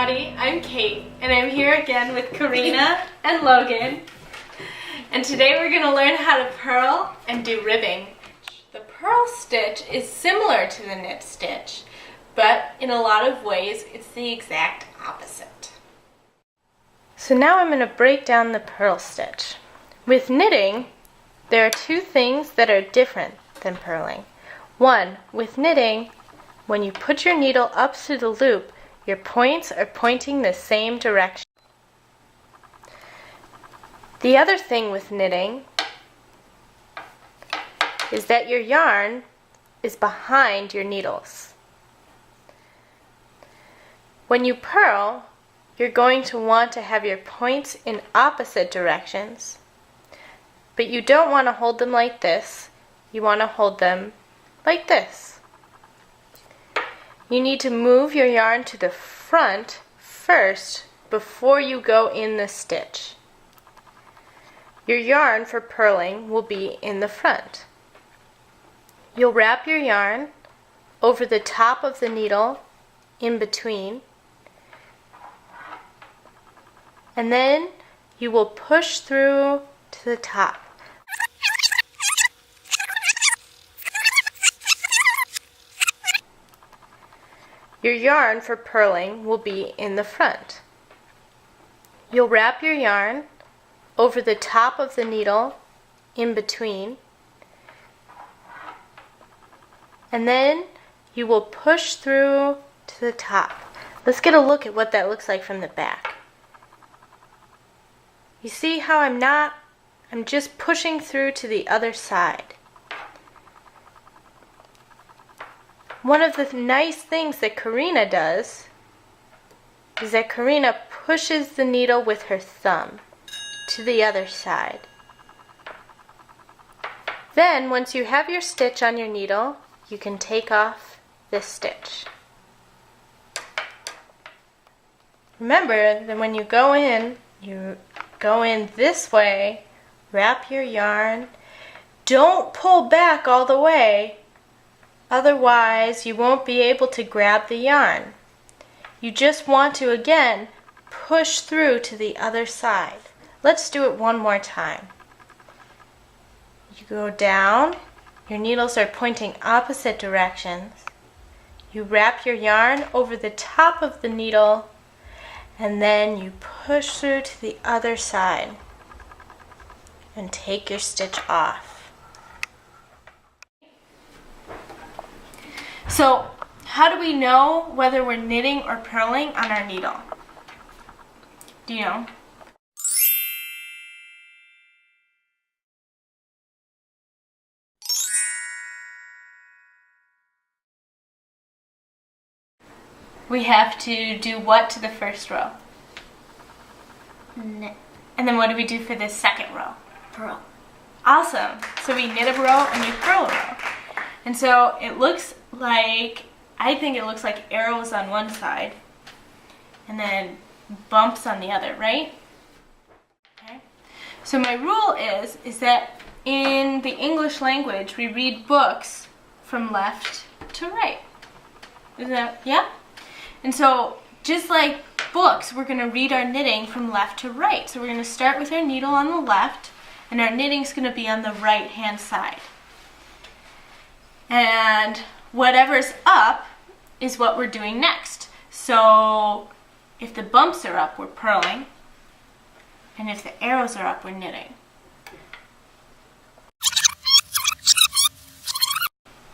everybody, I'm Kate, and I'm here again with Karina and Logan. And today we're going to learn how to purl and do ribbing. The purl stitch is similar to the knit stitch, but in a lot of ways it's the exact opposite. So now I'm going to break down the purl stitch. With knitting, there are two things that are different than purling. One, with knitting, when you put your needle up to the loop, your points are pointing the same direction. The other thing with knitting is that your yarn is behind your needles. When you purl, you're going to want to have your points in opposite directions, but you don't want to hold them like this. You want to hold them like this. You need to move your yarn to the front first before you go in the stitch. Your yarn for purling will be in the front. You'll wrap your yarn over the top of the needle in between, and then you will push through to the top. Your yarn for purling will be in the front. You'll wrap your yarn over the top of the needle in between, and then you will push through to the top. Let's get a look at what that looks like from the back. You see how I'm just pushing through to the other side. One of the nice things that Karina does is that Karina pushes the needle with her thumb to the other side. Then, once you have your stitch on your needle, you can take off this stitch. Remember that when you go in this way, wrap your yarn. Don't pull back all the way. Otherwise, you won't be able to grab the yarn. You just want to, again, push through to the other side. Let's do it one more time. You go down. Your needles are pointing opposite directions. You wrap your yarn over the top of the needle, and then you push through to the other side and take your stitch off. So, how do we know whether we're knitting or purling on our needle? Do you know? We have to do what to the first row? Knit. And then what do we do for the second row? Purl. Awesome. So we knit a row and we purl a row. And so it looks like, I think it looks like arrows on one side and then bumps on the other, right? Okay. So my rule is that in the English language we read books from left to right. Is that, yeah? And so just like books, we're going to read our knitting from left to right. So we're going to start with our needle on the left, and our knitting's going to be on the right hand side. And whatever's up is what we're doing next. So if the bumps are up, we're purling, and if the arrows are up, we're knitting.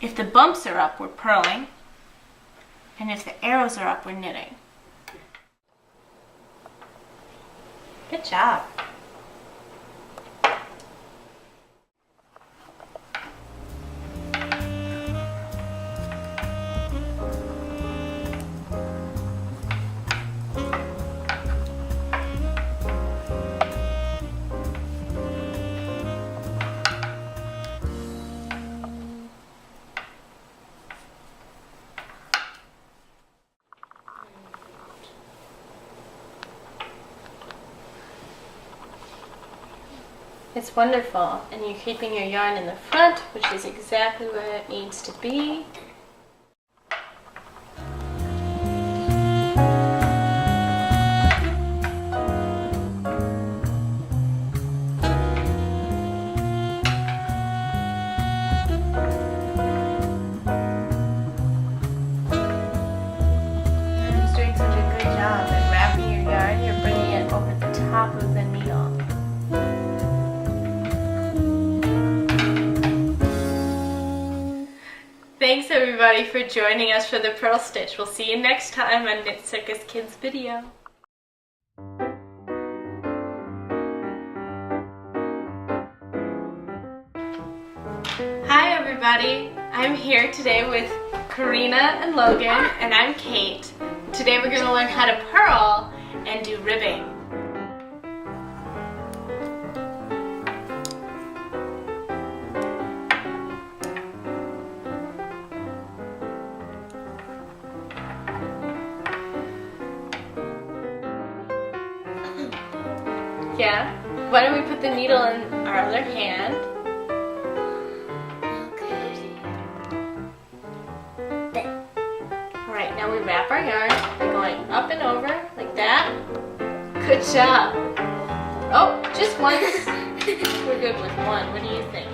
If the bumps are up, we're purling, and if the arrows are up, we're knitting. Good job. It's wonderful, and you're keeping your yarn in the front, which is exactly where it needs to be. Thanks everybody for joining us for the Purl Stitch. We'll see you next time on Knit Circus Kids video. Hi everybody, I'm here today with Karina and Logan, and I'm Kate. Today we're going to learn how to purl and do ribbing. Yeah? Why don't we put the needle in our other hand? Alright, now we wrap our yarn by going up and over, like that. Good job! Oh, just once. We're good with one. What do you think?